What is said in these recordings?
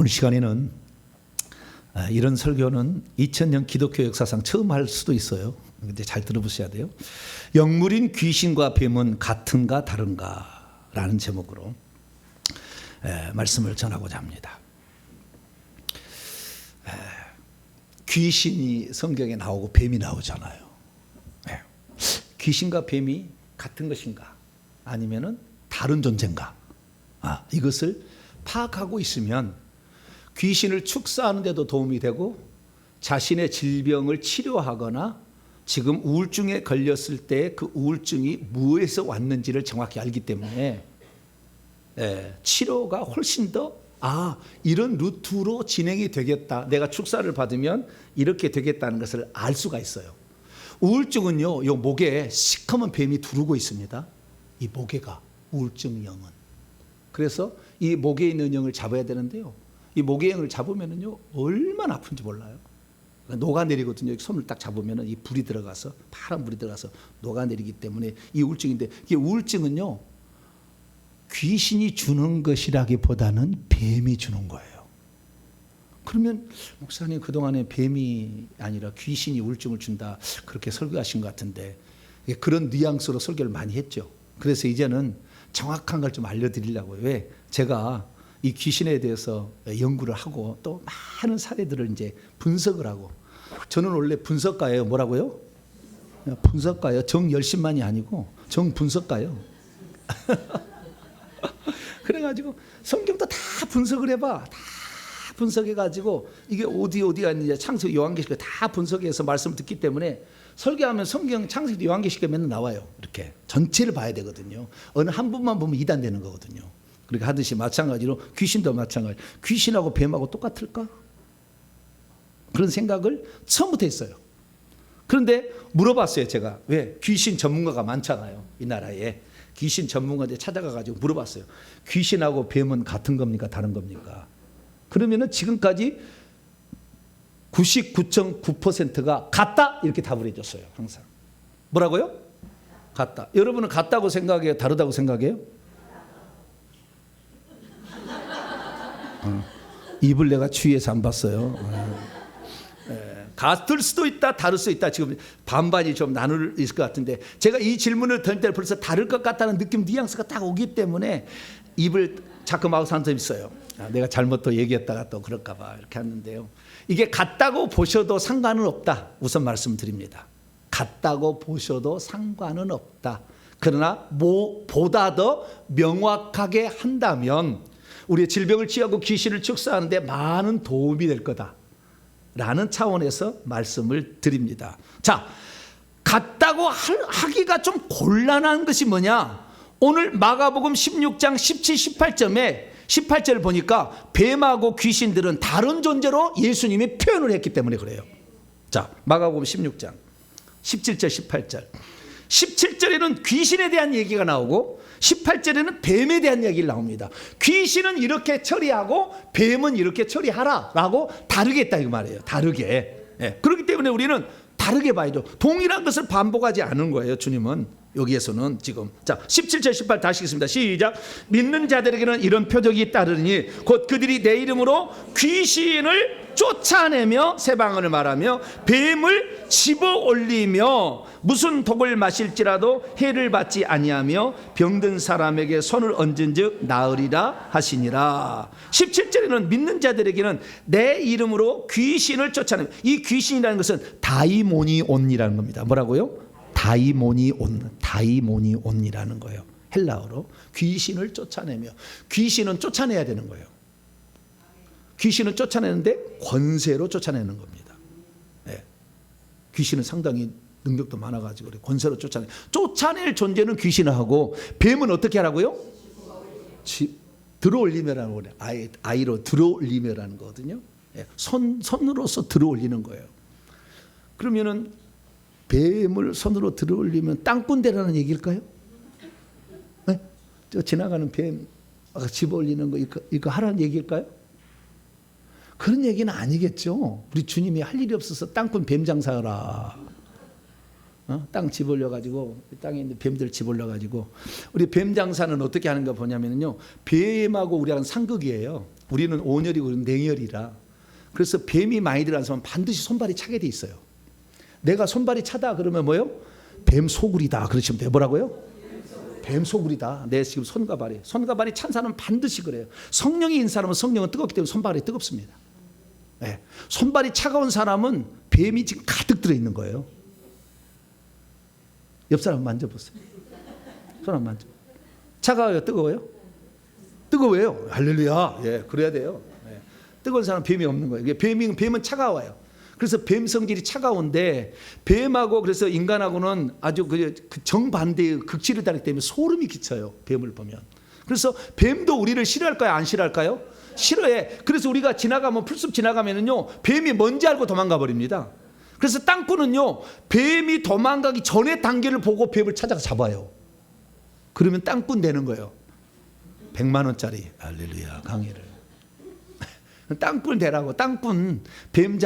오늘 시간에는 이런 설교는 2000년 기독교 역사상 처음 할 수도 있어요. 근데 잘 들어보셔야 돼요. 영물인 귀신과 뱀은 같은가 다른가 라는 제목으로 말씀을 전하고자 합니다. 귀신이 성경에 나오고 뱀이 나오잖아요. 귀신과 뱀이 같은 것인가 아니면은 다른 존재인가, 이것을 파악하고 있으면 귀신을 축사하는 데도 도움이 되고 자신의 질병을 치료하거나 지금 우울증에 걸렸을 때 그 우울증이 무엇에서 왔는지를 정확히 알기 때문에 치료가 훨씬 더 이런 루트로 진행이 되겠다, 내가 축사를 받으면 이렇게 되겠다는 것을 알 수가 있어요. 우울증은요, 요 목에 시커먼 뱀이 두르고 있습니다. 이 목에가 우울증형은. 그래서 이 목에 있는 영을 잡아야 되는데요, 이 목의 영을 잡으면은요 얼마나 아픈지 몰라요. 녹아내리거든요. 손을 딱 잡으면은 이 불이 들어가서, 파란 불이 들어가서 녹아내리기 때문에 이 우울증인데, 이게 우울증은요 귀신이 주는 것이라기보다는 뱀이 주는 거예요. 그러면 목사님, 그동안에 뱀이 아니라 귀신이 우울증을 준다 그렇게 설교하신 것 같은데, 그런 뉘앙스로 설교를 많이 했죠. 그래서 이제는 정확한 걸 좀 알려드리려고요. 왜? 제가 이 귀신에 대해서 연구를 하고 또 많은 사례들을 이제 분석을 하고, 저는 원래 분석가예요. 뭐라고요? 분석가예요. 정열심만이 아니고 정분석가예요. 그래가지고 성경도 다 분석을 해봐. 다 분석해가지고 이게 어디가 있는지 창세기 요한계시록 다 분석해서 말씀을 듣기 때문에 설교하면 성경 창세기 요한계시록 맨날 나와요. 이렇게 전체를 봐야 되거든요. 어느 한 분만 보면 이단되는 거거든요. 그렇게 하듯이 마찬가지로 귀신도 마찬가지. 귀신하고 뱀하고 똑같을까? 그런 생각을 처음부터 했어요. 그런데 물어봤어요, 제가. 왜? 귀신 전문가가 많잖아요, 이 나라에. 귀신 전문가한테 찾아가가지고 물어봤어요. 귀신하고 뱀은 같은 겁니까? 다른 겁니까? 그러면은 지금까지 99.9%가 같다 이렇게 답을 해줬어요. 항상. 뭐라고요? 같다. 여러분은 같다고 생각해요? 다르다고 생각해요? 입을 내가 주위에서 안 봤어요. 같을 수도 있다, 다를 수도 있다. 지금 반반이 좀 나눌 있을 것 같은데, 제가 이 질문을 던질 때 벌써 다를 것 같다는 느낌, 뉘앙스가 딱 오기 때문에 입을 자꾸 막고 사는 사람이 있어요. 내가 잘못 또 얘기했다가 또 그럴까 봐 이렇게 하는데요, 이게 같다고 보셔도 상관은 없다, 우선 말씀드립니다. 같다고 보셔도 상관은 없다. 그러나 보다 더 명확하게 한다면 우리의 질병을 치유하고 귀신을 축사하는데 많은 도움이 될 거다 라는 차원에서 말씀을 드립니다. 자, 같다고 하기가 좀 곤란한 것이 뭐냐? 오늘 마가복음 16장 17, 18절 보니까 뱀하고 귀신들은 다른 존재로 예수님이 표현을 했기 때문에 그래요. 자, 마가복음 16장 17절, 18절. 17절에는 귀신에 대한 얘기가 나오고 18절에는 뱀에 대한 얘기가 나옵니다. 귀신은 이렇게 처리하고 뱀은 이렇게 처리하라라고 다르게 했다 이 말이에요. 다르게. 그렇기 때문에 우리는 다르게 봐야죠. 동일한 것을 반복하지 않은 거예요, 주님은. 여기에서는 지금. 자, 17절 18 다시 읽습니다. 시작. 믿는 자들에게는 이런 표적이 따르니 곧 그들이 내 이름으로 귀신을 쫓아내며 새 방언을 말하며 뱀을 집어 올리며 무슨 독을 마실지라도 해를 받지 아니하며 병든 사람에게 손을 얹은즉 나으리라 하시니라. 17절에는 믿는 자들에게는 내 이름으로 귀신을 쫓아내며, 이 귀신이라는 것은 다이모니온이라는 겁니다. 뭐라고요? 다이모니온이라는 거예요. 헬라어로 귀신을 쫓아내며. 귀신은 쫓아내야 되는 거예요. 귀신은 쫓아내는데 권세로 쫓아내는 겁니다. 귀신은 상당히 능력도 많아가지고 권세로 쫓아낼 존재는 귀신을 하고, 뱀은 어떻게 하라고요? 들어올리며라는 거예요. 아이로 들어올리며라는 거거든요. 손으로서 들어올리는 거예요. 그러면은 뱀을 손으로 들어올리면 땅꾼대라는 얘기일까요? 저 지나가는 뱀 집어올리는 거 이거 하라는 얘기일까요? 그런 얘기는 아니겠죠. 우리 주님이 할 일이 없어서 땅꾼 뱀 장사하라. 땅 집어올려가지고 땅에 있는 뱀들 집어올려가지고. 우리 뱀 장사는 어떻게 하는가 보냐면요, 뱀하고 우리하고는 상극이에요. 우리는 온열이고 냉열이라. 그래서 뱀이 많이 들어간 사람은 반드시 손발이 차게 돼 있어요. 내가 손발이 차다 그러면 뭐요? 뱀 소굴이다 그러시면 돼요. 뭐라고요? 뱀 소굴이다. 내 지금 손과 발이 찬 사람은 반드시 그래요. 성령이 있는 사람은 성령은 뜨겁기 때문에 손발이 뜨겁습니다. 네. 손발이 차가운 사람은 뱀이 지금 가득 들어있는 거예요. 옆 사람 만져보세요. 손 한번 만져. 차가워요? 뜨거워요? 뜨거워요. 할렐루야. 예, 그래야 돼요. 예. 뜨거운 사람은 뱀이 없는 거예요. 뱀은 차가워요. 그래서 뱀 성질이 차가운데 뱀하고 그래서 인간하고는 아주 그 정반대의 극치를 다르기 때문에 소름이 끼쳐요. 뱀을 보면. 그래서 뱀도 우리를 싫어할까요? 안 싫어할까요? 싫어해. 그래서 우리가 지나가면 풀숲 지나가면은요 뱀이 뭔지 알고 도망가 버립니다. 그래서 땅꾼은요 뱀이 도망가기 전에 단계를 보고 뱀을 찾아가 잡아요. 그러면 땅꾼 되는 거예요. 100만 원짜리 할렐루야 강의를. 땅꾼 되라고. 땅꾼 뱀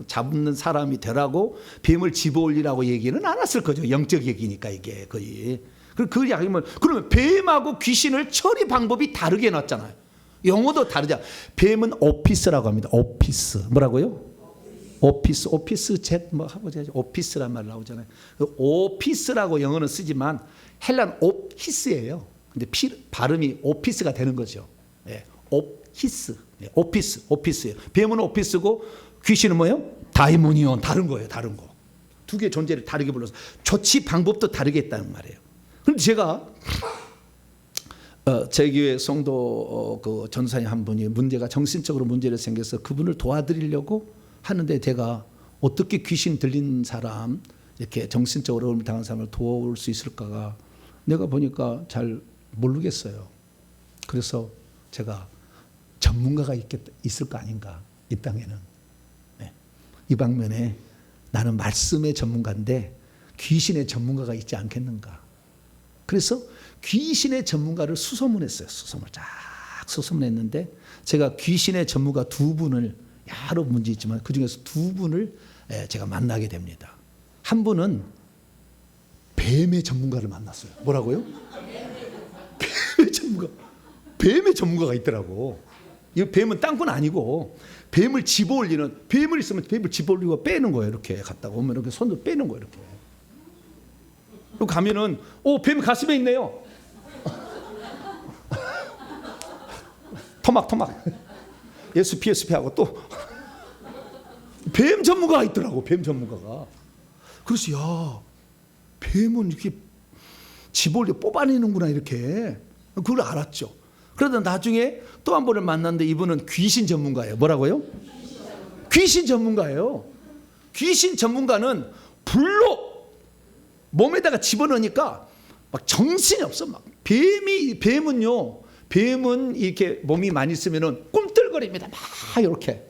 잡는 사람이 되라고 뱀을 집어올리라고 얘기는 안 했을 거죠. 영적 얘기니까 이게 거의. 그 이야기면 그러면 뱀하고 귀신을 처리 방법이 다르게 놨잖아요. 영어도 다르죠. 뱀은 오피스라고 합니다. 오피스. 뭐라고요? 오피스 젯 뭐 하고자 오피스란 말 나오잖아요. 오피스라고 영어는 쓰지만 헬란 오피스예요. 근데 발음이 오피스가 되는 거죠. 예, 오피스. 예, 오피스예요. 뱀은 오피스고 귀신은 뭐예요? 다이모니온. 다른 거예요. 다른 거. 두 개의 존재를 다르게 불러서 조치 방법도 다르게 했다는 말이에요. 그런데 제가 제 교회 성도 그 전사님 한 분이 정신적으로 문제를 생겨서 그분을 도와드리려고 하는데 제가 어떻게 귀신 들린 사람 이렇게 정신적으로 어려움을 당한 사람을 도울 수 있을까가 내가 보니까 잘 모르겠어요. 그래서 제가 전문가가 있을 거 아닌가 이 땅에는. 네. 이 방면에 나는 말씀의 전문가인데 귀신의 전문가가 있지 않겠는가. 그래서 귀신의 전문가를 수소문했어요. 수소문했는데 제가 귀신의 전문가 두 분을 여러 문제 있지만 그중에서 두 분을 제가 만나게 됩니다. 한 분은 뱀의 전문가를 만났어요. 뭐라고요? 뱀의 전문가가 있더라고. 이 뱀은 땅꾼 아니고 뱀을 집어올리는, 뱀을 있으면 뱀을 집어올리고 빼는 거예요. 이렇게 갔다가 오면 이렇게 손으로 빼는 거예요. 이렇게. 그리고 가면은 뱀 가슴에 있네요. 토막 예수 PSP 하고 또 뱀 전문가가 있더라고. 뱀 전문가가. 그래서 야 뱀은 이렇게 집어올려 뽑아내는구나 이렇게 그걸 알았죠. 그러다 나중에 또 한 번을 만났는데 이분은 귀신 전문가예요. 뭐라고요? 귀신 전문가예요. 귀신 전문가는 불로 몸에다가 집어넣으니까 막 정신이 없어. 막 뱀은 이렇게 몸이 많이 있으면은 꿈틀거립니다. 막 이렇게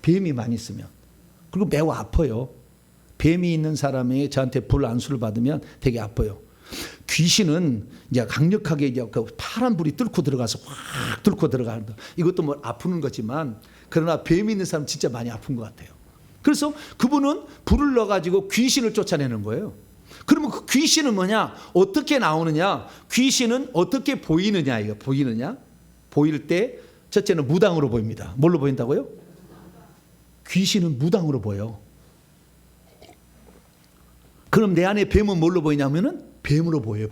뱀이 많이 있으면 그리고 매우 아파요. 뱀이 있는 사람이 저한테 불 안수를 받으면 되게 아파요. 귀신은 이제 강력하게 이제 그 파란 불이 뚫고 들어가서 확 뚫고 들어가는 이것도 뭐 아프는 거지만 그러나 뱀이 있는 사람 진짜 많이 아픈 것 같아요. 그래서 그분은 불을 넣어가지고 귀신을 쫓아내는 거예요. 그러면 그 귀신은 뭐냐? 어떻게 나오느냐? 귀신은 어떻게 보이느냐? 이거 보이느냐? 보일 때 첫째는 무당으로 보입니다. 뭘로 보인다고요? 귀신은 무당으로 보여. 그럼 내 안에 뱀은 뭘로 보이냐면은 뱀으로 보여요.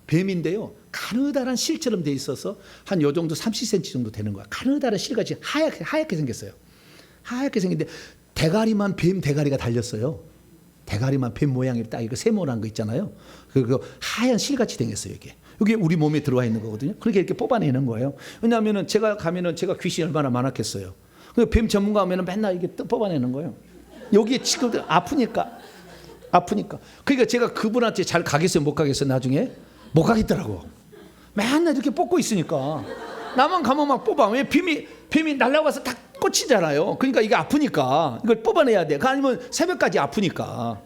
뱀인데요. 가느다란 실처럼 돼 있어서 한 요 정도 30cm 정도 되는 거야. 가느다란 실같이 하얗게 생겼어요. 하얗게 생긴데 대가리만 뱀 대가리가 달렸어요. 대가리만 뱀 모양이 딱 이거 세모난 거 있잖아요. 그리고 하얀 실같이 생겼어요. 이게 우리 몸에 들어와 있는 거거든요. 그렇게 이렇게 뽑아내는 거예요. 왜냐하면은 제가 가면은 제가 귀신이 얼마나 많았겠어요. 뱀 전문가 하면은 맨날 이게 뽑아내는 거예요. 여기에 지금 아프니까. 그러니까 제가 그분한테 잘 가겠어요, 못 가겠어요, 나중에? 못 가겠더라고. 맨날 이렇게 뽑고 있으니까. 나만 가면 막 뽑아. 왜 뱀이 날라와서 다 꽂히잖아요. 그러니까 이게 아프니까 이걸 뽑아내야 돼. 아니면 새벽까지 아프니까.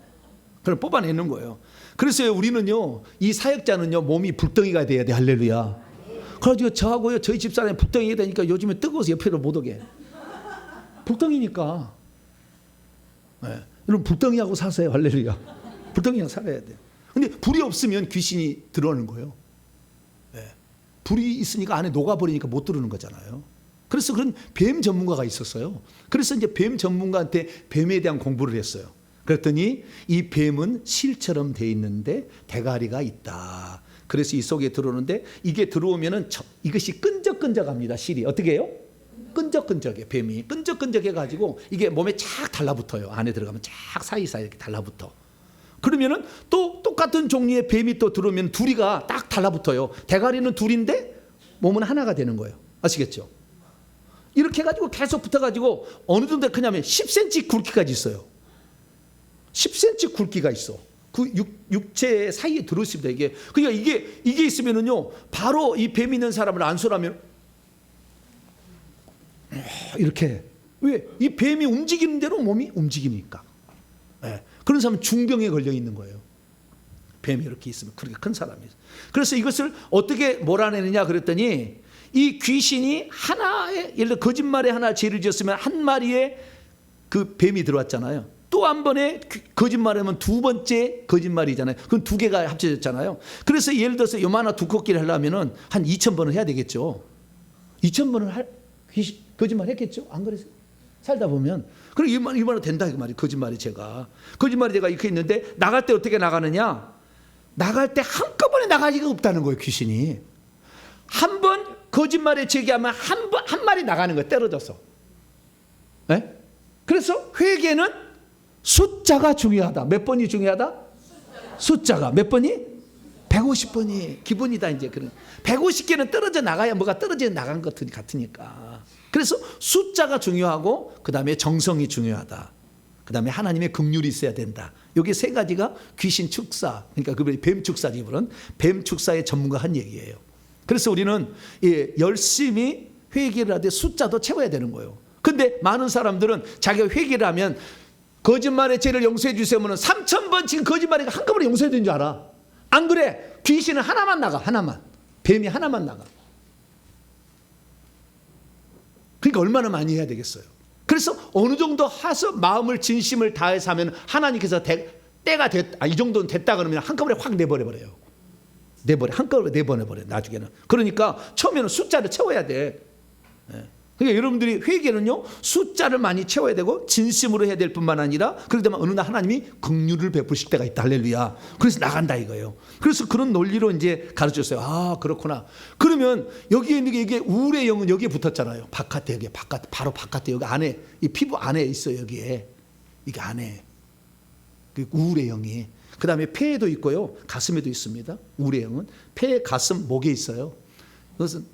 그걸 뽑아내는 거예요. 그래서 우리는요, 이 사역자는요, 몸이 불덩이가 돼야 돼. 할렐루야. 그래가지고 저하고요, 저희 집사람이 불덩이가 되니까 요즘에 뜨거워서 옆으로 못 오게. 불덩이니까. 네. 여러분 불덩이하고 사세요. 할렐루야. 불덩이하고 살아야 돼요. 근데 불이 없으면 귀신이 들어오는 거예요. 네. 불이 있으니까 안에 녹아버리니까 못 들어오는 거잖아요. 그래서 그런 뱀 전문가가 있었어요. 그래서 이제 뱀 전문가한테 뱀에 대한 공부를 했어요. 그랬더니 이 뱀은 실처럼 돼 있는데 대가리가 있다. 그래서 이 속에 들어오는데 이게 들어오면은 이것이 끈적끈적합니다. 실이 어떻게 해요? 끈적끈적해. 뱀이 끈적끈적해 가지고 이게 몸에 착 달라붙어요. 안에 들어가면 착 사이사이 이렇게 달라붙어. 그러면은 또 똑같은 종류의 뱀이 또 들어오면 둘이가 딱 달라붙어요. 대가리는 둘인데 몸은 하나가 되는 거예요. 아시겠죠? 이렇게 해가지고 계속 붙어가지고 어느 정도 크냐면 10cm 굵기까지 있어요. 10cm 굵기가 있어. 그 육체 사이에 들어있습니다. 이게 그러니까 이게 있으면은요 바로 이 뱀 있는 사람을 안수라면 이렇게 왜 이 뱀이 움직이는 대로 몸이 움직이니까. 네. 그런 사람은 중병에 걸려 있는 거예요. 뱀이 이렇게 있으면 그렇게 큰 사람이. 그래서 이것을 어떻게 몰아내느냐 그랬더니 이 귀신이 하나의 예를 들어 거짓말에 하나 죄를 지었으면 한 마리의 그 뱀이 들어왔잖아요. 또 한 번에 거짓말하면 두 번째 거짓말이잖아요. 그럼 두 개가 합쳐졌잖아요. 그래서 예를 들어서 요만한 두껍기를 하려면은 한 2,000번을 해야 되겠죠. 2,000번을 거짓말 했겠죠. 안 그래서 살다 보면 그래 이만은 된다 이 말이 거짓말이 제가 이렇게 있는데 나갈 때 어떻게 나가느냐? 나갈 때 한꺼번에 나갈 리가 없다는 거예요. 귀신이 한 번 거짓말에 제기하면 한 마리 나가는 거예요. 떨어져서. 네? 그래서 회개는 숫자가 중요하다. 몇 번이 중요하다? 숫자가 몇 번이? 150번이 기본이다. 이제 그런 150개는 떨어져 나가야 뭐가 떨어져 나간 것 같으니까. 그래서 숫자가 중요하고 그 다음에 정성이 중요하다. 그 다음에 하나님의 긍휼이 있어야 된다. 여기 세 가지가 귀신 축사, 그러니까 그 뱀 축사지 그런 뱀 축사의 전문가 한 얘기예요. 그래서 우리는 열심히 회개를 하되 숫자도 채워야 되는 거예요. 근데 많은 사람들은 자기가 회개를 하면 거짓말의 죄를 용서해 주세요 하면 3,000번 지금 거짓말이가 한꺼번에 용서해 되는 줄 알아. 안 그래? 귀신은 하나만 나가. 하나만. 뱀이 하나만 나가. 그러니까 얼마나 많이 해야 되겠어요. 그래서 어느 정도 해서 마음을 진심을 다해서 하면 하나님께서 때가 됐다. 이 정도는 됐다 그러면 한꺼번에 확 내버려버려요. 한꺼번에 내보내버려요. 나중에는. 그러니까 처음에는 숫자를 채워야 돼. 그러니까 여러분들이 회개는요 숫자를 많이 채워야 되고 진심으로 해야 될 뿐만 아니라 그러다 보면 어느 날 하나님이 긍휼을 베푸실 때가 있다. 할렐루야. 그래서 나간다 이거예요. 그래서 그런 논리로 이제 가르쳤어요. 아 그렇구나. 그러면 여기에 있는 게 이게 우울의 영은 여기에 붙었잖아요. 바깥에 여기 바로 바깥에 여기 안에 이 피부 안에 있어요. 여기에 이게 안에 그 우울의 영이. 그 다음에 폐에도 있고요 가슴에도 있습니다. 우울의 영은 폐, 가슴, 목에 있어요. 그것은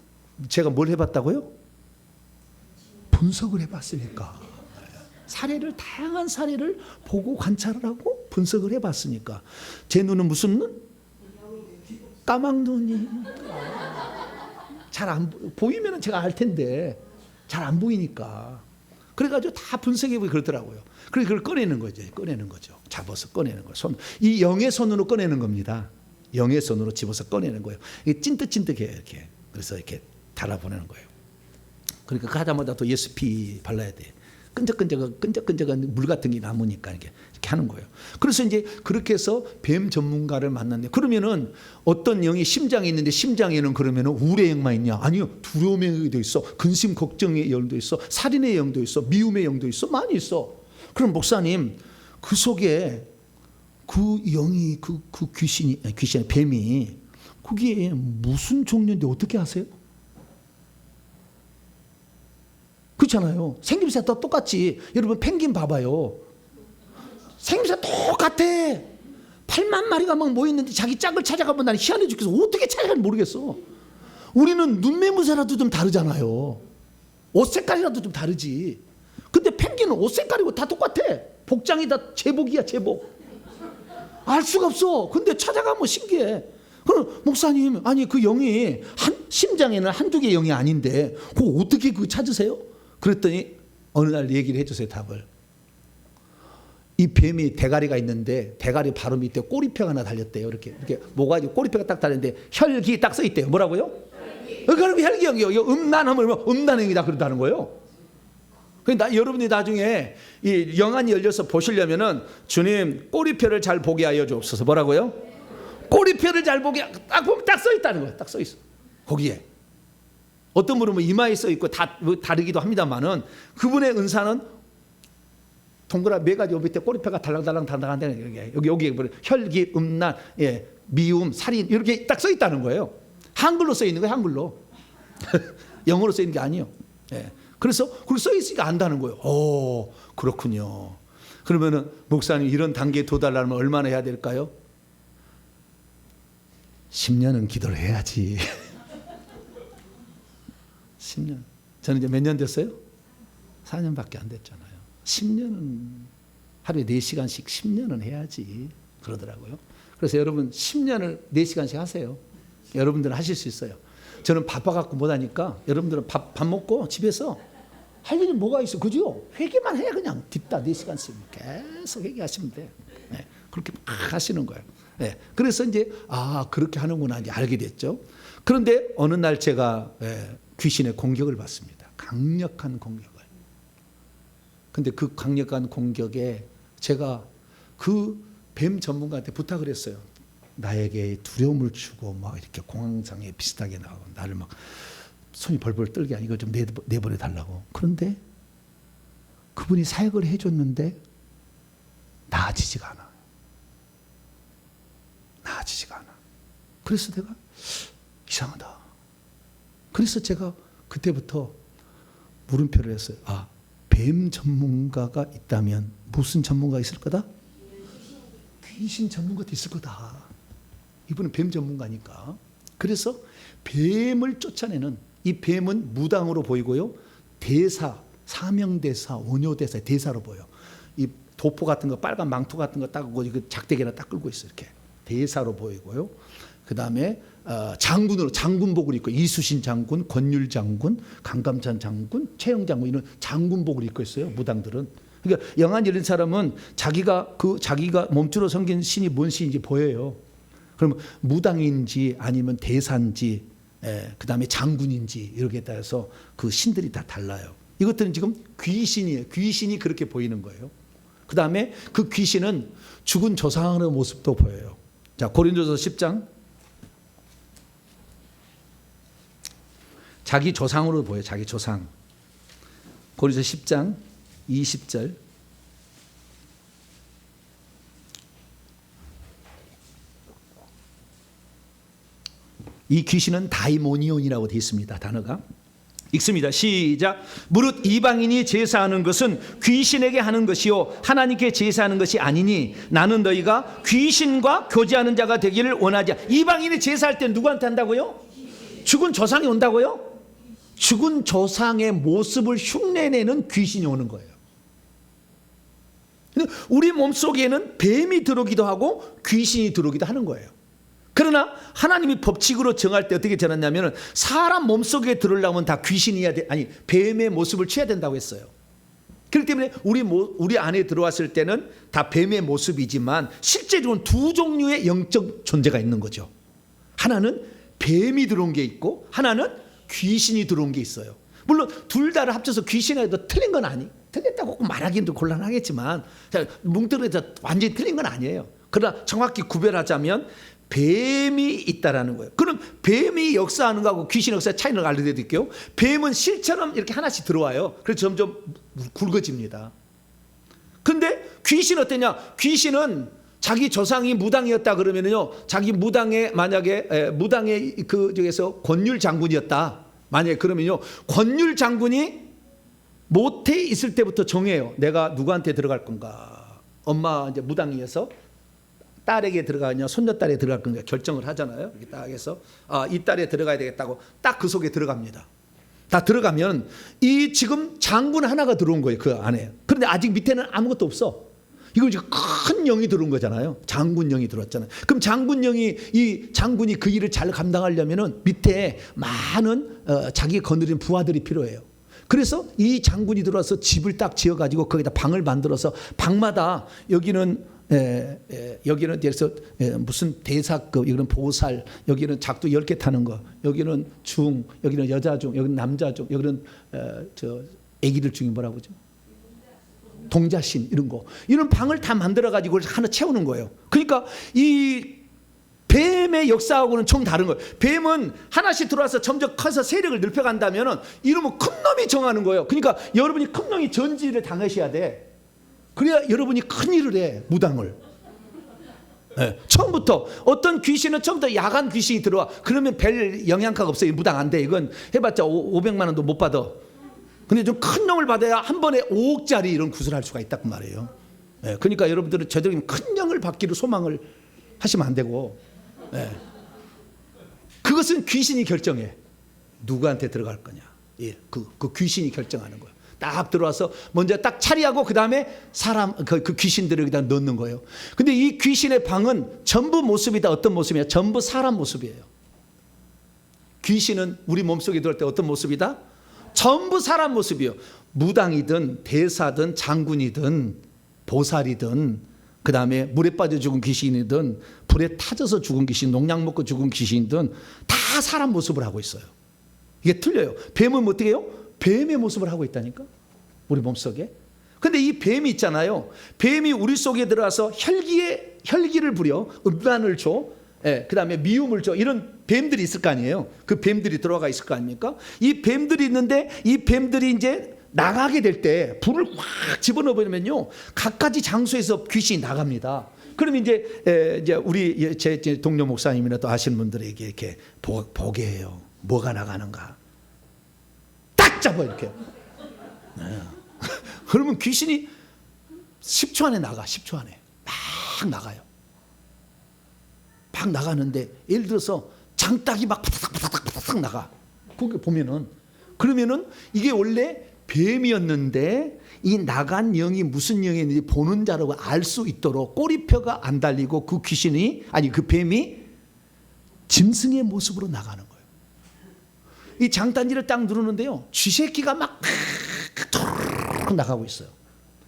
제가 뭘 해봤다고요? 분석을 해봤으니까. 다양한 사례를 보고 관찰을 하고 분석을 해봤으니까. 제 눈은 무슨 눈? 까막 눈이. 잘 안 보이면 제가 알 텐데 잘 안 보이니까. 그래가지고 다 분석해보고 그러더라고요. 그래서 그걸 꺼내는 거죠. 잡아서 꺼내는 거예요. 이 영의 손으로 꺼내는 겁니다. 영의 손으로 집어서 꺼내는 거예요. 이게 찐득찐득해요 이렇게. 그래서 이렇게 달아보내는 거예요. 그러니까 그 하자마자 또 예스피 발라야 돼. 끈적끈적한 물 같은 게 남으니까 이렇게 하는 거예요. 그래서 이제 그렇게 해서 뱀 전문가를 만났는데 그러면은 어떤 영이 심장에 있는데 심장에는 그러면은 우울의 영만 있냐? 아니요. 두려움의 영도 있어. 근심 걱정의 영도 있어. 살인의 영도 있어. 미움의 영도 있어. 많이 있어. 그럼 목사님 그 속에 그 영이 그 귀신이 뱀이 그게 무슨 종류인데 어떻게 아세요? 그렇잖아요. 생김새 다 똑같지. 여러분 펭귄 봐봐요. 생김새 똑같아. 8만 마리가 막 모였는데 자기 짝을 찾아가면 나는 희한해 죽겠어. 어떻게 찾아가는지 모르겠어. 우리는 눈매무새라도 좀 다르잖아요. 옷 색깔이라도 좀 다르지. 근데 펭귄은 옷 색깔이고 다 똑같아. 복장이 다 제복이야 제복. 알 수가 없어. 근데 찾아가면 신기해. 그럼 목사님 아니 그 영이 심장에는 한두 개의 영이 아닌데 그거 어떻게 찾으세요? 그랬더니 어느 날 얘기를 해주세요. 답을. 이 뱀이 대가리가 있는데 대가리 바로 밑에 꼬리뼈가 하나 달렸대요. 이렇게 모가지 꼬리뼈가 딱 달렸는데 혈기 딱 써 있대요. 뭐라고요? 그럼 혈기형이요. 음란하면 음란형이다 그런다는 거예요. 여러분이 나중에 이 영안이 열려서 보시려면은 주님 꼬리뼈를 잘 보게 하여 주옵소서. 뭐라고요? 꼬리뼈를 잘 보게 딱 보면 딱 써 있다는 거예요. 딱 써 있어. 거기에. 어떤 분은 뭐 이마에 써 있고 다 다르기도 합니다만은 그분의 은사는 동그란 네 가지 밑에 꼬리뼈가 달랑달랑 단단한데 여기 혈기, 음란, 예, 미움, 살인 이렇게 딱 써 있다는 거예요. 한글로 써 있는 거예요. 한글로. 영어로 써 있는 게 아니에요. 예. 그래서 그걸 써 있으니까 안다는 거예요. 오, 그렇군요. 그러면은 목사님 이런 단계에 도달하려면 얼마나 해야 될까요? 10년은 기도를 해야지. 10년. 저는 이제 몇 년 됐어요? 4년밖에 안 됐잖아요. 10년은 하루에 4시간씩 10년은 해야지 그러더라고요. 그래서 여러분 10년을 4시간씩 하세요. 여러분들은 하실 수 있어요. 저는 바빠갖고 못하니까 여러분들은 밥 먹고 집에서 할 일이 뭐가 있어, 그죠? 회개만 해. 그냥 딥다 4시간씩 계속 회개하시면 돼. 네, 그렇게 막 하시는 거예요. 네, 그래서 이제 그렇게 하는구나 이제 알게 됐죠. 그런데 어느 날 제가 귀신의 공격을 받습니다. 강력한 공격을. 근데 그 강력한 공격에 제가 그 뱀 전문가한테 부탁을 했어요. 나에게 두려움을 주고 막 이렇게 공황장애 비슷하게 나오고 나를 막 손이 벌벌 떨게 하니 이거 좀 내보내 달라고. 그런데 그분이 사역을 해줬는데 나아지지가 않아. 나아지지가 않아. 그래서 내가 이상하다. 그래서 제가 그때부터 물음표를 했어요. 뱀 전문가가 있다면 무슨 전문가가 있을 거다? 귀신 전문가도 있을 거다. 이분은 뱀 전문가니까. 그래서 뱀을 쫓아내는, 이 뱀은 무당으로 보이고요. 대사, 사명대사, 원효대사, 대사로 보여. 이 도포 같은 거, 빨간 망토 같은 거 딱 그 작대기나 딱 끌고 있어. 이렇게 대사로 보이고요. 그 다음에 장군으로 장군복을 입고 이수신 장군, 권율 장군, 강감찬 장군, 최영 장군 이런 장군복을 입고 있어요. 무당들은. 그러니까 영안 이런 사람은 자기가 몸주로 섬긴 신이 뭔 신인지 보여요. 그러면 무당인지 아니면 대사인지, 그 다음에 장군인지 이렇게 따라서 그 신들이 다 달라요. 이것들은 지금 귀신이에요. 귀신이 그렇게 보이는 거예요. 그 다음에 그 귀신은 죽은 조상의 모습도 보여요. 자, 고린도서 10장. 자기 조상으로 보여요. 자기 조상. 고린도서 10장 20절. 이 귀신은 다이모니온이라고 되어 있습니다. 단어가. 읽습니다. 시작. 무릇 이방인이 제사하는 것은 귀신에게 하는 것이요 하나님께 제사하는 것이 아니니 나는 너희가 귀신과 교제하는 자가 되기를 원하지. 이방인이 제사할 때 누구한테 한다고요? 죽은 조상이 온다고요? 죽은 조상의 모습을 흉내내는 귀신이 오는 거예요. 우리 몸속에는 뱀이 들어오기도 하고 귀신이 들어오기도 하는 거예요. 그러나 하나님이 법칙으로 정할 때 어떻게 정했냐면 사람 몸속에 들어오려면 다 귀신이어야 돼. 아니, 뱀의 모습을 취해야 된다고 했어요. 그렇기 때문에 우리 안에 들어왔을 때는 다 뱀의 모습이지만 실제로는 두 종류의 영적 존재가 있는 거죠. 하나는 뱀이 들어온 게 있고 하나는 귀신이 들어온 게 있어요. 물론 둘 다를 합쳐서 귀신이라도 틀린 건 아니. 틀렸다고 말하기는 곤란하겠지만 뭉뚱그려서 완전히 틀린 건 아니에요. 그러나 정확히 구별하자면 뱀이 있다라는 거예요. 그럼 뱀이 역사하는 거하고 귀신 역사의 차이를 알려드릴게요. 뱀은 실처럼 이렇게 하나씩 들어와요. 그래서 점점 굵어집니다. 근데 귀신 어떠냐? 귀신은 자기 조상이 무당이었다 그러면요, 자기 무당의 만약에 무당의 그 저기서 권율 장군이었다. 만약에 그러면요, 권율 장군이 모태에 있을 때부터 정해요. 내가 누구한테 들어갈 건가? 엄마 이제 무당이어서 딸에게 들어가냐, 손녀딸에 들어갈 건가 결정을 하잖아요. 이렇게 딱 해서 이 딸에 들어가야 되겠다고 딱 그 속에 들어갑니다. 다 들어가면 이 지금 장군 하나가 들어온 거예요. 그 안에. 그런데 아직 밑에는 아무것도 없어. 이거 지금 큰 영이 들어온 거잖아요. 장군영이 들어왔잖아요. 그럼 장군영이 이 장군이 그 일을 잘 감당하려면은 밑에 많은 자기 거느린 부하들이 필요해요. 그래서 이 장군이 들어와서 집을 딱 지어가지고 거기다 방을 만들어서 방마다 여기는 그래서 무슨 대사급, 여기는 보살, 여기는 작두 10개 타는 거, 여기는 중, 여기는 여자 중, 여기는 남자 중, 여기는 애기들 중에 뭐라고 그러죠? 동자신 이런 거, 이런 방을 다 만들어 가지고 하나 채우는 거예요. 그러니까 이 뱀의 역사하고는 좀 다른 거예요. 뱀은 하나씩 들어와서 점점 커서 세력을 넓혀간다면 이러면 큰 놈이 정하는 거예요. 그러니까 여러분이 큰 놈이 전지를 당하셔야 돼. 그래야 여러분이 큰 일을 해, 무당을. 네. 처음부터 어떤 귀신은 처음부터 야간 귀신이 들어와. 그러면 별 영향가가 없어요. 무당 안 돼. 이건 해봤자 500만 원도 못 받아. 근데 좀 큰 놈을 받아야 한 번에 5억짜리 이런 구슬할 수가 있다고 말이에요. 네. 그러니까 여러분들은 저들이 큰 영을 받기로 소망을 하시면 안 되고, 네. 그것은 귀신이 결정해. 누구한테 들어갈 거냐. 예, 그 귀신이 결정하는 거예요. 딱 들어와서 먼저 딱 차리하고 그 다음에 사람 그 귀신들을 여기다 넣는 거예요. 근데 이 귀신의 방은 전부 모습이 다 어떤 모습이냐? 전부 사람 모습이에요. 귀신은 우리 몸속에 들어올 때 어떤 모습이다? 전부 사람 모습이에요. 무당이든 대사든 장군이든 보살이든 그 다음에 물에 빠져 죽은 귀신이든 불에 타져서 죽은 귀신, 농약 먹고 죽은 귀신이든 다 사람 모습을 하고 있어요. 이게 틀려요. 뱀은 어떻게 해요? 뱀의 모습을 하고 있다니까, 우리 몸속에. 근데 이 뱀이 있잖아요. 뱀이 우리 속에 들어와서 혈기를 부려, 음란을 줘, 그 다음에 미움을 줘. 이런 뱀들이 있을 거 아니에요. 그 뱀들이 들어가 있을 거 아닙니까? 이 뱀들이 있는데 이 뱀들이 이제 나가게 될 때 불을 확 집어넣어버리면요, 각가지 장소에서 귀신이 나갑니다. 그럼 이제 우리 제 동료 목사님이나 또 아시는 분들에게 이렇게 보게 해요. 뭐가 나가는가? 딱 잡아 이렇게. 네. 그러면 귀신이 10초 안에 나가. 10초 안에 막 나가요. 막 나가는데 예를 들어서 장딱이 막 파닥파닥 나가. 거기 보면은, 그러면은 이게 원래 뱀이었는데 이 나간 영이 무슨 영이었는지 보는 자라고 알 수 있도록 꼬리표가 안 달리고 그 귀신이, 아니 그 뱀이 짐승의 모습으로 나가는 거예요. 이 장단지를 딱 누르는데요, 쥐새끼가 막 나가고 있어요.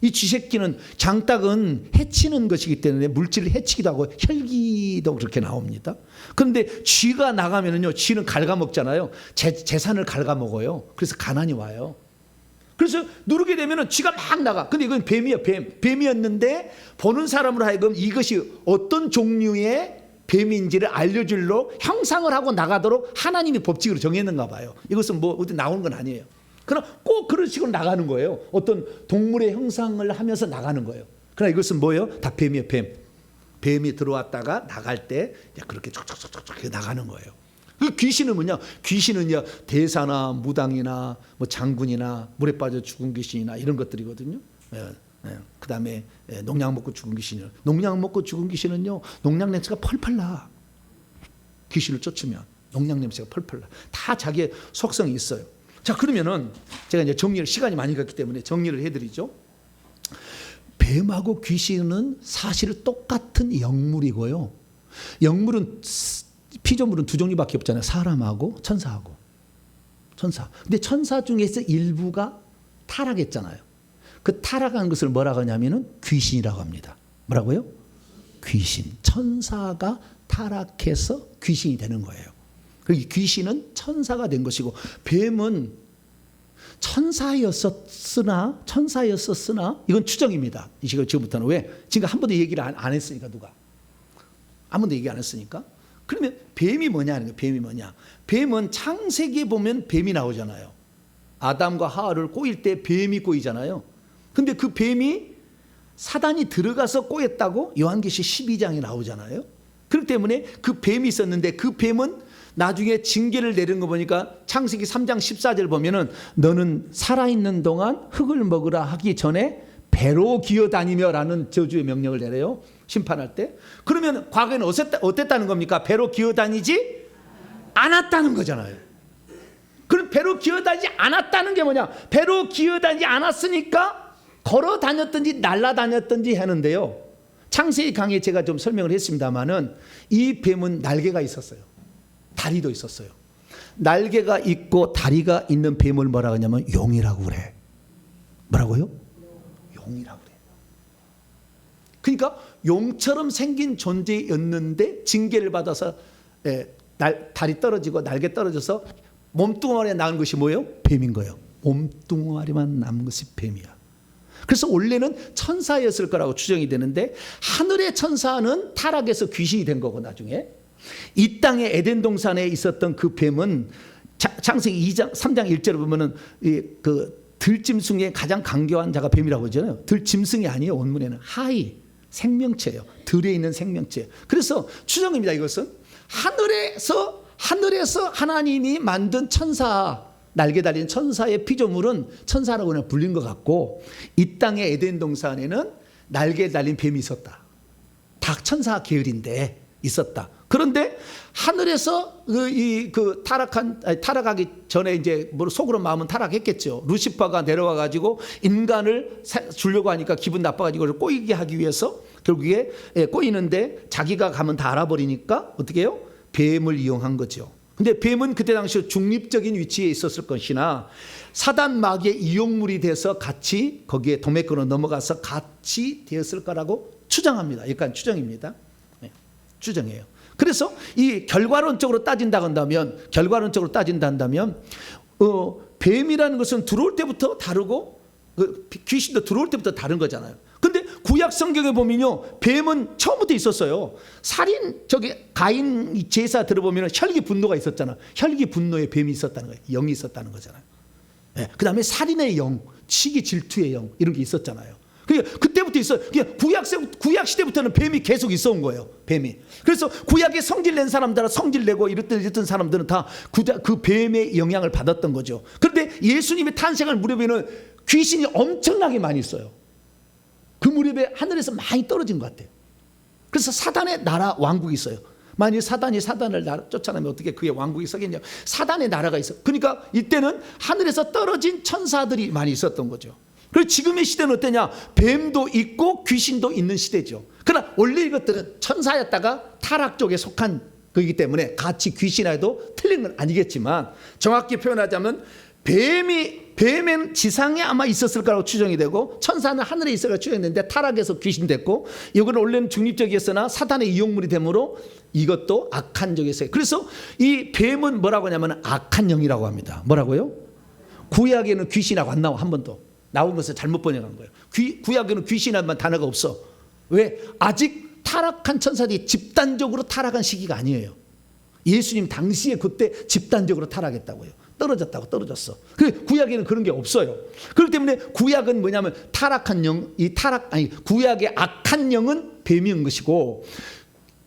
이 쥐새끼는, 장닭은 해치는 것이기 때문에 물질을 해치기도 하고 혈기도 그렇게 나옵니다. 그런데 쥐가 나가면은요, 쥐는 갉아먹잖아요. 재산을 갉아먹어요. 그래서 가난이 와요. 그래서 누르게 되면은 쥐가 막 나가. 근데 이건 뱀이에요. 뱀이었는데 보는 사람으로 하여금 이것이 어떤 종류의 뱀인지를 알려줄로 형상을 하고 나가도록 하나님이 법칙으로 정했는가 봐요. 이것은 뭐 어디 나오는 건 아니에요. 그러나 꼭 그런 식으로 나가는 거예요. 어떤 동물의 형상을 하면서 나가는 거예요. 그러나 이것은 뭐예요? 다 뱀이에요. 뱀이 들어왔다가 나갈 때 그렇게 촉촉촉촉 나가는 거예요. 그 귀신은 뭐냐? 귀신은요, 대사나 무당이나 뭐 장군이나 물에 빠져 죽은 귀신이나 이런 것들이거든요. 그 다음에 농약 먹고 죽은 귀신이요. 농약 먹고 죽은 귀신은요, 농약 냄새가 펄펄 나. 귀신을 쫓으면 농약 냄새가 펄펄 나. 다 자기의 속성이 있어요. 자, 그러면은 제가 이제 시간이 많이 갔기 때문에 정리를 해드리죠. 뱀하고 귀신은 사실 똑같은 영물이고요. 영물은, 피조물은 두 종류밖에 없잖아요. 사람하고 천사하고. 천사. 근데 천사 중에서 일부가 타락했잖아요. 그 타락한 것을 뭐라고 하냐면은 귀신이라고 합니다. 뭐라고요? 귀신. 천사가 타락해서 귀신이 되는 거예요. 그리고 귀신은 천사가 된 것이고, 뱀은 천사였었으나 이건 추정입니다. 이 시간 지금부터는. 왜? 지금 한 번도 얘기를 안 했으니까, 누가 한 번도 얘기 안 했으니까. 그러면 뱀이 뭐냐? 뱀이 뭐냐? 뱀은 창세기에 보면 뱀이 나오잖아요. 아담과 하와를 꼬일 때 뱀이 꼬이잖아요. 근데 그 뱀이 사단이 들어가서 꼬였다고 요한계시 12장에 나오잖아요. 그렇기 때문에 그 뱀이 있었는데, 그 뱀은 나중에 징계를 내린 거 보니까 창세기 3장 14절 보면은 너는 살아있는 동안 흙을 먹으라 하기 전에 배로 기어다니며 라는 저주의 명령을 내려요. 심판할 때. 그러면 과거에는 어땠다는 겁니까? 배로 기어다니지 않았다는 거잖아요. 그럼 배로 기어다니지 않았다는 게 뭐냐? 배로 기어다니지 않았으니까 걸어 다녔든지 날아다녔든지 하는데요. 창세기 강의에 제가 좀 설명을 했습니다마는 이 뱀은 날개가 있었어요. 다리도 있었어요. 날개가 있고 다리가 있는 뱀을 뭐라고 하냐면 용이라고 그래. 뭐라고요? 용이라고 그래. 그러니까 용처럼 생긴 존재였는데 징계를 받아서 다리 떨어지고 날개 떨어져서 몸뚱아리에 남은 것이 뭐예요? 뱀인 거예요. 몸뚱아리만 남은 것이 뱀이야. 그래서 원래는 천사였을 거라고 추정이 되는데, 하늘의 천사는 타락해서 귀신이 된 거고, 나중에 이 땅에 에덴 동산에 있었던 그 뱀은 창세기 2장 3장 1절에 보면은 그 들짐승의 가장 강교한 자가 뱀이라고 하잖아요. 들짐승이 아니에요. 원문에는 하이, 생명체예요. 들에 있는 생명체. 그래서 추정입니다. 이것은 하늘에서 하나님이 만든 천사, 날개 달린 천사의 피조물은 천사라고 그냥 불린 것 같고, 이 땅의 에덴 동산에는 날개 달린 뱀이 있었다. 닭 천사 계열인데 있었다. 그런데 하늘에서 타락하기 전에 이제 속으로 마음은 타락했겠죠. 루시퍼가 내려와 가지고 인간을 주려고 하니까 기분 나빠가지고 꼬이게 하기 위해서 결국에 꼬이는데 자기가 가면 다 알아버리니까 어떻게 해요? 뱀을 이용한 거죠. 근데 뱀은 그때 당시 중립적인 위치에 있었을 것이나 사단 마귀의 이용물이 돼서 같이 거기에 도매권으로 넘어가서 같이 되었을 거라고 추정합니다. 약간 추정입니다. 네, 추정이에요. 그래서 이 결과론적으로 따진다 한다면 뱀이라는 것은 들어올 때부터 다르고 귀신도 들어올 때부터 다른 거잖아요. 근데 구약 성경에 보면요, 뱀은 처음부터 있었어요. 가인 제사 들어보면 혈기 분노가 있었잖아. 혈기 분노의 뱀이 있었다는 거예요. 영이 있었다는 거잖아요. 네. 그 다음에 살인의 영, 시기 질투의 영, 이런 게 있었잖아요. 그때부터 있어요. 구약 시대부터는 뱀이 계속 있어 온 거예요. 뱀이. 그래서 구약에 성질 낸 사람들은 성질 내고 이랬던 사람들은 다 그 뱀의 영향을 받았던 거죠. 그런데 예수님의 탄생할 무렵에는 귀신이 엄청나게 많이 있어요. 그 무렵에 하늘에서 많이 떨어진 것 같아요. 그래서 사단의 나라 왕국이 있어요. 만일 사단이 사단을 쫓아내면 어떻게 그의 왕국이 서겠냐. 사단의 나라가 있어. 그러니까 이때는 하늘에서 떨어진 천사들이 많이 있었던 거죠. 그리고 지금의 시대는 어떠냐? 뱀도 있고 귀신도 있는 시대죠. 그러나 원래 이것들은 천사였다가 타락 쪽에 속한 거기 때문에 같이 귀신이라도 틀린 건 아니겠지만, 정확히 표현하자면 뱀은 지상에 아마 있었을 거라고 추정이 되고, 천사는 하늘에 있을 거라고 추정했는데 타락해서 귀신 됐고, 이거는 원래는 중립적이었으나 사탄의 이용물이 되므로 이것도 악한 적이 있어요. 그래서 이 뱀은 뭐라고 하냐면 악한 영이라고 합니다. 뭐라고요? 구약에는 귀신이라고 안 나와. 한 번도. 나온 것을 잘못 번역한 거예요. 구약에는 귀신이라는 단어가 없어. 왜? 아직 타락한 천사들이 집단적으로 타락한 시기가 아니에요. 예수님 당시에 그때 집단적으로 타락했다고요. 떨어졌어. 구약에는 그런 게 없어요. 그렇기 때문에 구약은 뭐냐면 구약의 악한 영은 뱀인 것이고,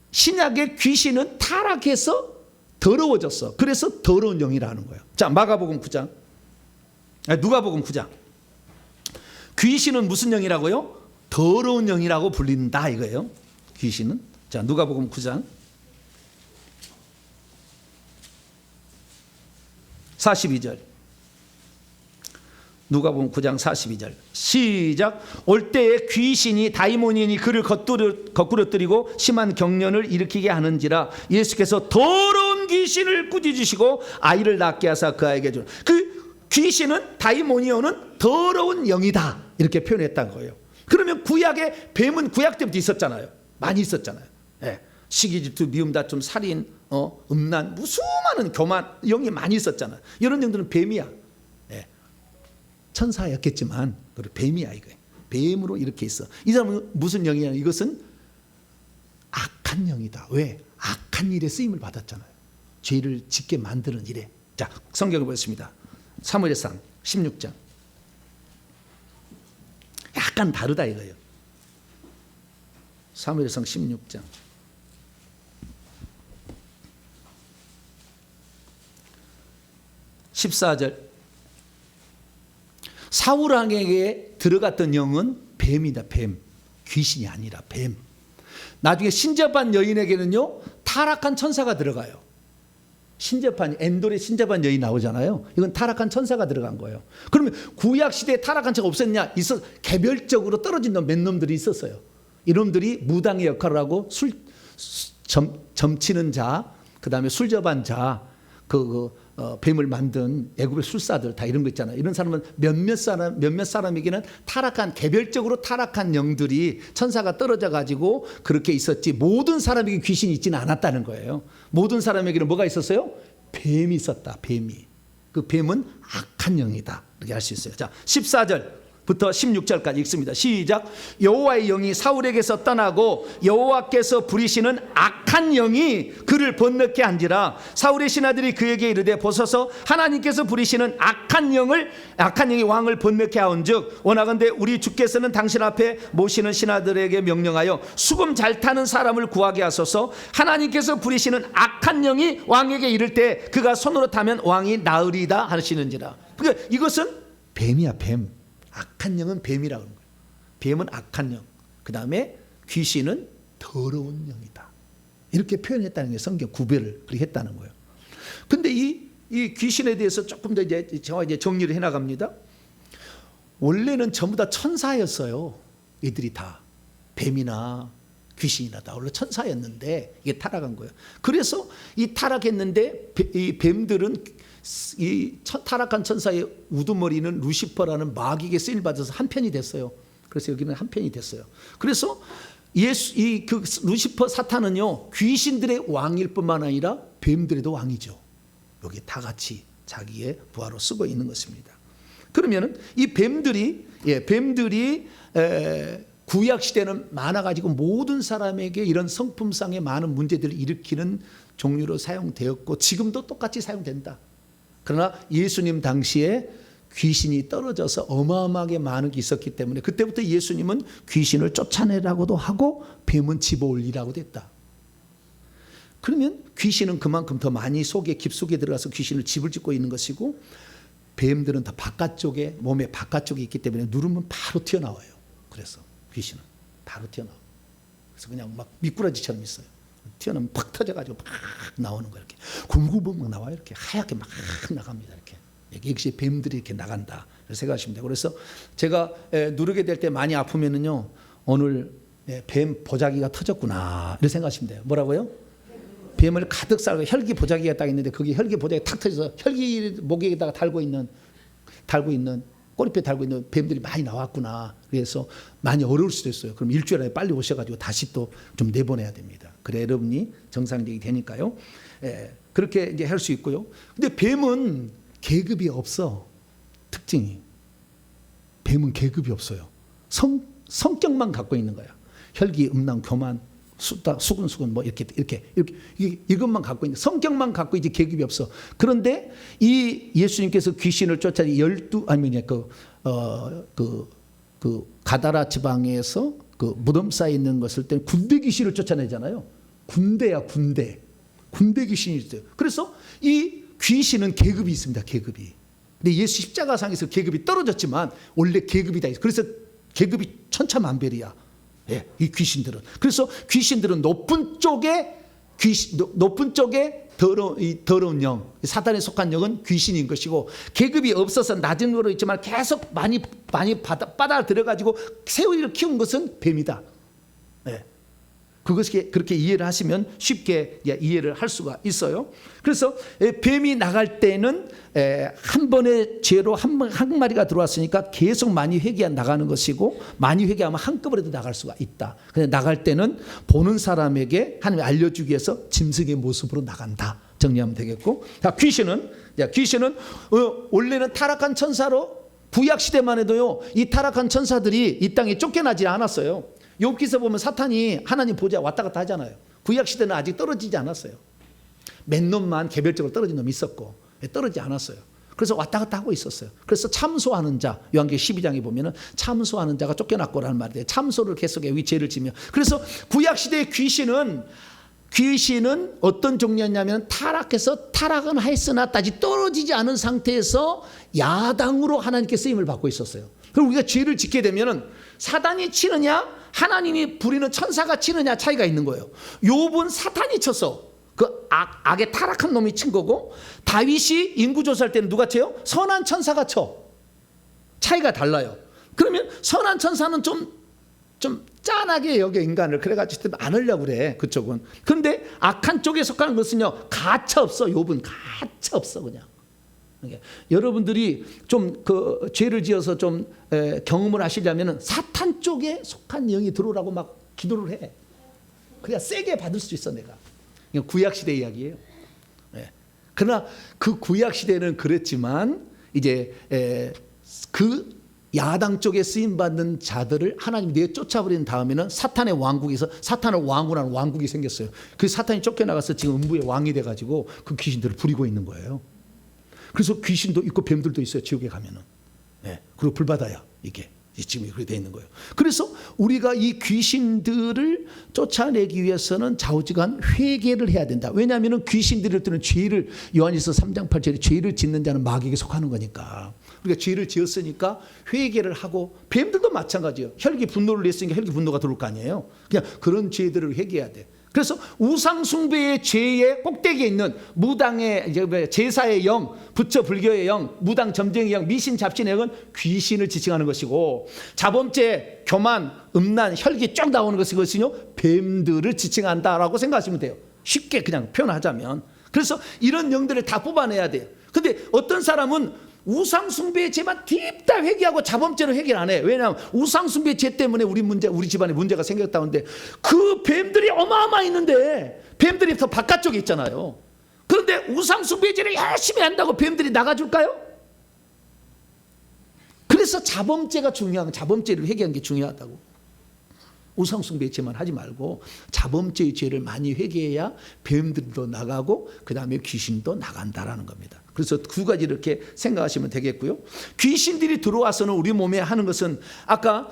신약의 귀신은 타락해서 더러워졌어. 그래서 더러운 영이라는 거예요. 자, 누가복음 9장. 귀신은 무슨 영이라고요? 더러운 영이라고 불린다 이거예요. 귀신은. 자, 누가복음 9장 42절. 누가복음 9장 42절. 시작. 올 때에 귀신이 다이모니인이 그를 거꾸러뜨리고 심한 경련을 일으키게 하는지라 예수께서 더러운 귀신을 꾸짖으시고 아이를 낳게 하사 그 아이에게 주는. 그 귀신은, 다이모니온은 더러운 영이다 이렇게 표현했다는 거예요. 그러면 구약의 뱀은 구약 때부터 있었잖아요. 많이 있었잖아요. 예. 시기, 질투, 미움, 다툼, 살인, 음란, 수많은 교만, 영이 많이 있었잖아요. 이런 영들은 뱀이야. 예. 천사였겠지만 뱀이야 이거. 뱀으로 이렇게 있어. 이 사람은 무슨 영이냐? 이것은 악한 영이다. 왜? 악한 일에 쓰임을 받았잖아요. 죄를 짓게 만드는 일에. 자, 성경을 보겠습니다. 사무엘상 16장. 약간 다르다 이거예요. 사무엘상 16장 14절. 사울 왕에게 들어갔던 영은 뱀이다. 뱀. 귀신이 아니라 뱀. 나중에 신접한 여인에게는요, 타락한 천사가 들어가요. 엔돌의 신접한 여인 나오잖아요. 이건 타락한 천사가 들어간 거예요. 그러면 구약 시대에 타락한 천사가 없었냐? 개별적으로 떨어진 몇 놈들이 있었어요. 이놈들이 무당의 역할을 하고 점치는 자, 그 다음에 술접한 자, 뱀을 만든 애굽의 술사들 다 이런 거 있잖아요. 이런 사람은 몇몇 사람에게는 개별적으로 타락한 영들이 천사가 떨어져 가지고 그렇게 있었지, 모든 사람에게 귀신이 있지는 않았다는 거예요. 모든 사람에게는 뭐가 있었어요? 뱀이 있었다. 뱀이. 그 뱀은 악한 영이다. 이렇게 할 수 있어요. 자, 14절. 부터 16절까지 읽습니다. 시작. 여호와의 영이 사울에게서 떠나고 여호와께서 부리시는 악한 영이 그를 번뇌케 한지라. 사울의 신하들이 그에게 이르되 보소서 하나님께서 부리시는 악한 영이 왕을 번뇌케 하온즉 원하건대 우리 주께서는 당신 앞에 모시는 신하들에게 명령하여 수금 잘 타는 사람을 구하게 하소서. 하나님께서 부리시는 악한 영이 왕에게 이를 때 그가 손으로 타면 왕이 나으리다 하시는지라. 그러니까 이것은 뱀이야, 뱀. 악한 영은 뱀이라고 하는 거예요. 뱀은 악한 영, 그 다음에 귀신은 더러운 영이다. 이렇게 표현했다는 게 성경 구별을 그렇게 했다는 거예요. 근데 이 귀신에 대해서 조금 더 제가 정리를 해나갑니다. 원래는 전부 다 천사였어요. 이들이 다 뱀이나 귀신이나 다 원래 천사였는데 이게 타락한 거예요. 그래서 이 타락했는데 이 뱀들은 이 타락한 천사의 우두머리는 루시퍼라는 마귀에게 쓰임 받아서 한 편이 됐어요. 그래서 여기는 한 편이 됐어요. 그래서 그 루시퍼 사탄은요 귀신들의 왕일 뿐만 아니라 뱀들에도 왕이죠. 여기 다 같이 자기의 부하로 쓰고 있는 것입니다. 그러면은 이 뱀들이 구약 시대는 많아가지고 모든 사람에게 이런 성품상의 많은 문제들을 일으키는 종류로 사용되었고 지금도 똑같이 사용된다. 그러나 예수님 당시에 귀신이 떨어져서 어마어마하게 많은 게 있었기 때문에 그때부터 예수님은 귀신을 쫓아내라고도 하고 뱀은 집어올리라고도 했다. 그러면 귀신은 그만큼 더 많이 속에 깊숙이 들어가서 귀신을 집을 짓고 있는 것이고 뱀들은 더 바깥쪽에 몸의 바깥쪽에 있기 때문에 누르면 바로 튀어나와요. 그래서 귀신은 바로 튀어나와. 그래서 그냥 막 미꾸라지처럼 있어요. 튀어나오면 팍 터져가지고 막 나오는 거예요. 이렇게 굴구멍 나와요. 이렇게 하얗게 막 나갑니다. 이렇게 역시 뱀들이 이렇게 나간다. 생각하시면 되고 그래서 제가 누르게 될 때 많이 아프면은요 오늘 뱀 보자기가 터졌구나 이렇게 생각하시면 돼요. 뭐라고요? 뱀을 가득 싸고 혈기 보자기가 딱 있는데 거기 혈기 보자기 탁 터져서 혈기 목에다가 달고 있는 꼬리뼈 달고 있는 뱀들이 많이 나왔구나. 그래서 많이 어려울 수도 있어요. 그럼 일주일 안에 빨리 오셔가지고 다시 또 좀 내보내야 됩니다. 그래 여러분이 정상적이 되니까요. 그렇게 이제 할 수 있고요. 근데 뱀은 계급이 없어. 특징이 뱀은 계급이 없어요. 성격만 갖고 있는 거야. 혈기, 음란, 교만, 수군 뭐 이렇게 이것만 갖고 있는 성격만 갖고 이제 계급이 없어. 그런데 이 예수님께서 귀신을 쫓아 그 가다라 지방에서 그 무덤 사이에 있는 것을 때 군대 귀신을 쫓아내잖아요. 군대야 군대 귀신이 있어요. 그래서 이 귀신은 계급이 있습니다. 계급이. 근데 예수 십자가상에서 계급이 떨어졌지만 원래 계급이 다 있어요. 그래서 계급이 천차만별이야. 예, 이 귀신들은. 그래서 귀신들은 높은 쪽에 더러운 영, 사단에 속한 영은 귀신인 것이고 계급이 없어서 낮은 거로 있지만 계속 많이 받아 들어가지고 새우를 키운 것은 뱀이다. 예. 그것이 그렇게 이해를 하시면 쉽게 이해를 할 수가 있어요. 그래서 뱀이 나갈 때는 한 번의 죄로 한 마리가 들어왔으니까 계속 많이 회개해 나가는 것이고 많이 회개하면 한꺼번에도 나갈 수가 있다. 근데 나갈 때는 보는 사람에게 하나님이 알려주기 위해서 짐승의 모습으로 나간다. 정리하면 되겠고, 자, 귀신은 원래는 타락한 천사로 구약 시대만 해도요 이 타락한 천사들이 이 땅에 쫓겨나지 않았어요. 욥기서 보면 사탄이 하나님 보좌 왔다 갔다 하잖아요. 구약 시대는 아직 떨어지지 않았어요. 몇 놈만 개별적으로 떨어진 놈이 있었고 떨어지지 않았어요. 그래서 왔다 갔다 하고 있었어요. 그래서 참소하는 자, 요한계시록 12장에 보면은 참소하는 자가 쫓겨났고라는 말이 돼요. 참소를 계속해 위 죄를 지며. 그래서 구약 시대의 귀신은 어떤 종류였냐면 타락해서 타락은 하였으나 다시 떨어지지 않은 상태에서 야당으로 하나님께 쓰임을 받고 있었어요. 그럼 우리가 죄를 짓게 되면은 사단이 치느냐 하나님이 부리는 천사가 치느냐 차이가 있는 거예요. 욥은 사탄이 쳤어. 그 악에 타락한 놈이 친 거고, 다윗이 인구조사할 때는 누가 쳐요? 선한 천사가 쳐. 차이가 달라요. 그러면 선한 천사는 좀 짠하게 여겨 인간을. 그래가지고 안 하려고 그래 그쪽은. 그런데 악한 쪽에 속하는 것은요 가차 없어. 욥은 가차 없어 그냥. 여러분들이 좀 그 죄를 지어서 좀 경험을 하시려면 사탄 쪽에 속한 영이 들어오라고 막 기도를 해. 그래야 세게 받을 수 있어 내가. 구약 시대 이야기예요. 그러나 그 구약 시대는 그랬지만 이제 그 야당 쪽에 쓰임받는 자들을 하나님 내쫓아버린 다음에는 사탄의 왕국에서 사탄을 왕군하는 왕국이 생겼어요. 그 사탄이 쫓겨나가서 지금 음부의 왕이 돼가지고 그 귀신들을 부리고 있는 거예요. 그래서 귀신도 있고 뱀들도 있어요. 지옥에 가면은. 네. 그리고 불바다야 이게. 지금 그렇게 돼 있는 거예요. 그래서 우리가 이 귀신들을 쫓아내기 위해서는 좌우지간 회개를 해야 된다. 왜냐하면 귀신들을 뜨는 죄를, 요한일서 3장 8절에 죄를 짓는 자는 마귀에게 속하는 거니까. 우리가 죄를 지었으니까 회개를 하고, 뱀들도 마찬가지예요. 혈기 분노를 냈으니까 혈기 분노가 들어올 거 아니에요. 그냥 그런 죄들을 회개해야 돼. 그래서 우상숭배의 죄의 꼭대기에 있는 무당의 제사의 영, 부처 불교의 영, 무당 점쟁이 영, 미신 잡신의 영은 귀신을 지칭하는 것이고, 자범죄, 교만, 음란, 혈기 쫙 나오는 것이거든요. 뱀들을 지칭한다라고 생각하시면 돼요. 쉽게 그냥 표현하자면. 그래서 이런 영들을 다 뽑아내야 돼요. 근데 어떤 사람은 우상숭배의 죄만 딥다 회개하고 자범죄로 해결 안 해. 왜냐하면 우상숭배의 죄 때문에 우리 집안에 문제가 생겼다는데, 그 뱀들이 어마어마 있는데 뱀들이 더 바깥쪽에 있잖아요. 그런데 우상숭배의 죄를 열심히 한다고 뱀들이 나가줄까요? 그래서 자범죄가 중요한, 자범죄를 회개하는 게 중요하다고. 우상숭배의 죄만 하지 말고 자범죄의 죄를 많이 회개해야 뱀들도 나가고 그 다음에 귀신도 나간다라는 겁니다. 그래서 두 가지 이렇게 생각하시면 되겠고요. 귀신들이 들어와서는 우리 몸에 하는 것은, 아까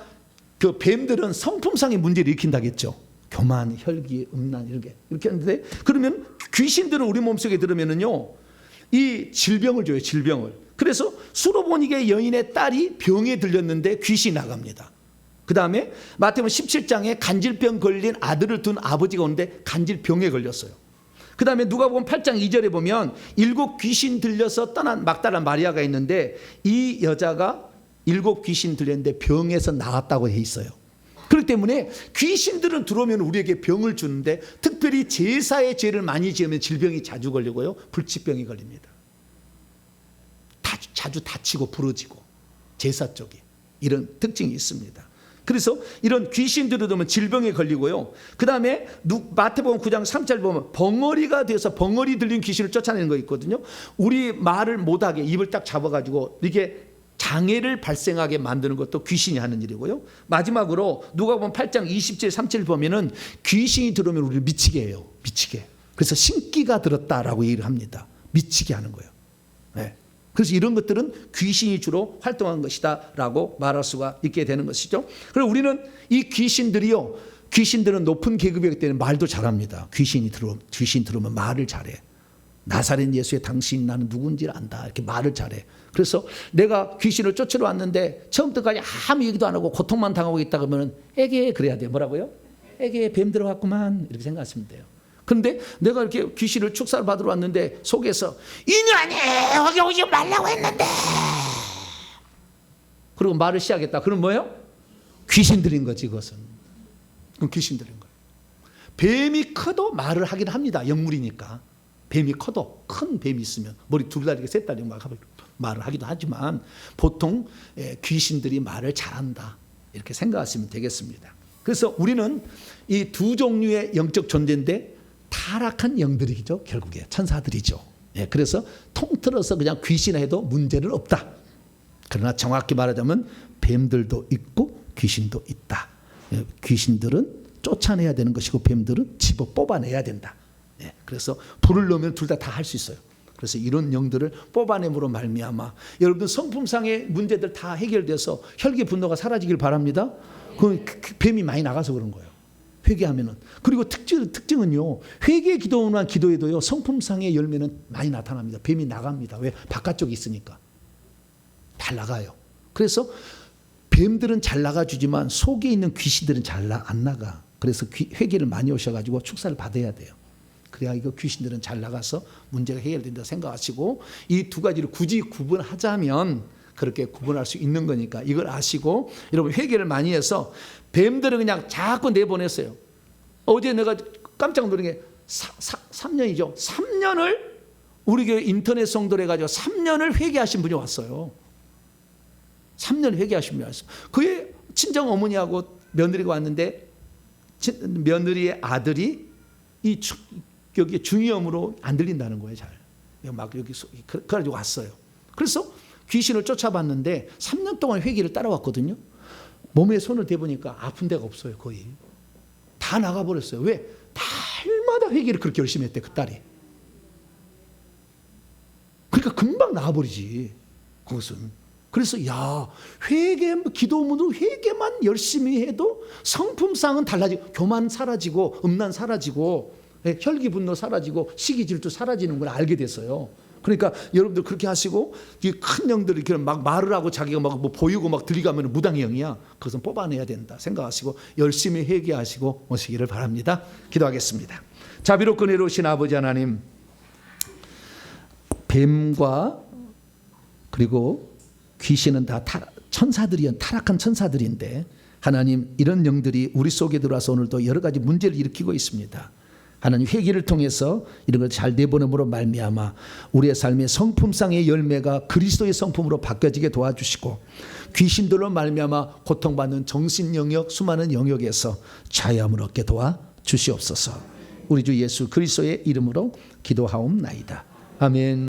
그 뱀들은 성품상의 문제를 일으킨다겠죠. 교만, 혈기, 음란 이렇게 하는데, 그러면 귀신들은 우리 몸속에 들으면은요, 이 질병을 줘요. 질병을. 그래서 수로보니게 여인의 딸이 병에 들렸는데 귀신이 나갑니다. 그 다음에 마태복음 17장에 간질병 걸린 아들을 둔 아버지가 오는데 간질병에 걸렸어요. 그 다음에 누가복음 8장 2절에 보면 7 귀신 들려서 떠난 막달라 마리아가 있는데, 이 여자가 7 귀신 들렸는데 병에서 나왔다고 해 있어요. 그렇기 때문에 귀신들은 들어오면 우리에게 병을 주는데, 특별히 제사의 죄를 많이 지으면 질병이 자주 걸리고요, 불치병이 걸립니다. 자주 다치고 부러지고, 제사 쪽이 이런 특징이 있습니다. 그래서 이런 귀신들을 들으면 질병에 걸리고요. 그 다음에 마태복음 9장 3절 보면 벙어리가 돼서 벙어리 들린 귀신을 쫓아내는 거 있거든요. 우리 말을 못하게 입을 딱 잡아가지고 이게 장애를 발생하게 만드는 것도 귀신이 하는 일이고요. 마지막으로 누가복음 8장 20절 3절 보면은 귀신이 들어오면 우리를 미치게 해요. 미치게. 그래서 신기가 들었다라고 얘기를 합니다. 미치게 하는 거예요. 네. 그래서 이런 것들은 귀신이 주로 활동한 것이다 라고 말할 수가 있게 되는 것이죠. 그리고 우리는 이 귀신들이요, 귀신들은 높은 계급이기 때문에 말도 잘합니다. 귀신 들어오면 말을 잘해. 나사렛 예수의 당신 나는 누군지를 안다, 이렇게 말을 잘해. 그래서 내가 귀신을 쫓으러 왔는데 처음부터까지 아무 얘기도 안 하고 고통만 당하고 있다 그러면 에게 그래야 돼요. 뭐라고요? 에게 뱀 들어갔구만, 이렇게 생각하시면 돼요. 그런데 내가 이렇게 귀신을 축사를 받으러 왔는데 속에서 인연이 여기 오지 말라고 했는데, 그리고 말을 시작했다. 그럼 뭐예요? 귀신 들인 거지. 그것은 그럼 귀신 들인 거예요. 뱀이 커도 말을 하긴 합니다. 영물이니까. 뱀이 커도, 큰 뱀이 있으면 머리 2다리, 3다리 막 말을 하기도 하지만, 보통 귀신들이 말을 잘한다, 이렇게 생각하시면 되겠습니다. 그래서 우리는 이 두 종류의 영적 존재인데 타락한 영들이죠. 결국에 천사들이죠. 그래서 통틀어서 그냥 귀신해도 문제는 없다. 그러나 정확히 말하자면 뱀들도 있고 귀신도 있다. 귀신들은 쫓아내야 되는 것이고 뱀들은 집어 뽑아내야 된다. 그래서 불을 넣으면 둘 다 할 수 있어요. 그래서 이런 영들을 뽑아냄으로 말미암아 여러분들 성품상의 문제들 다 해결돼서 혈기 분노가 사라지길 바랍니다. 그 뱀이 많이 나가서 그런 거예요. 회개하면은. 그리고 특징은요, 회개 기도만 기도해도요, 성품상의 열매는 많이 나타납니다. 뱀이 나갑니다. 왜? 바깥쪽에 있으니까. 잘 나가요. 그래서 뱀들은 잘 나가주지만 속에 있는 귀신들은 잘 안 나가. 그래서 회개를 많이 오셔가지고 축사를 받아야 돼요. 그래야 이거 귀신들은 잘 나가서 문제가 해결된다 생각하시고, 이 두 가지를 굳이 구분하자면 그렇게 구분할 수 있는 거니까 이걸 아시고, 여러분 회개를 많이 해서 뱀들은 그냥 자꾸 내보냈어요. 어제 내가 깜짝 놀란 게 3년이죠. 3년을 우리 교회 인터넷 성도를 해가지고 3년을 회개하신 분이 왔어요. 3년 회개하신 분이 왔어요. 그의 친정 어머니하고 며느리가 왔는데, 며느리의 아들이 여기 중이염으로 안 들린다는 거예요. 잘 막 여기 그래가지고 왔어요. 그래서 귀신을 쫓아봤는데 3년 동안 회개를 따라왔거든요. 몸에 손을 대보니까 아픈 데가 없어요. 거의 다 나가버렸어요. 왜? 달마다 회개를 그렇게 열심히 했대, 그 딸이. 그러니까 금방 나아버리지, 그것은. 그래서 야, 회개, 기도문으로 회개만 열심히 해도 성품상은 달라지고, 교만 사라지고, 음란 사라지고, 혈기분노 사라지고, 시기질투 사라지는 걸 알게 됐어요. 그러니까 여러분들 그렇게 하시고, 이 큰 영들이 이렇게 막 말을 하고 자기가 막 뭐 보이고 막 들이가면 무당의 영이야. 그것은 뽑아내야 된다 생각하시고 열심히 회개하시고 오시기를 바랍니다. 기도하겠습니다. 자비롭고 은혜로우신 아버지 하나님, 뱀과 그리고 귀신은 다 천사들이야, 타락한 천사들인데 하나님, 이런 영들이 우리 속에 들어와서 오늘도 여러 가지 문제를 일으키고 있습니다. 하나님, 회개를 통해서 이런 걸 잘 내보냄으로 말미암아 우리의 삶의 성품상의 열매가 그리스도의 성품으로 바뀌어지게 도와주시고, 귀신들로 말미암아 고통받는 정신 영역, 수많은 영역에서 자유함을 얻게 도와주시옵소서. 우리 주 예수 그리스도의 이름으로 기도하옵나이다. 아멘.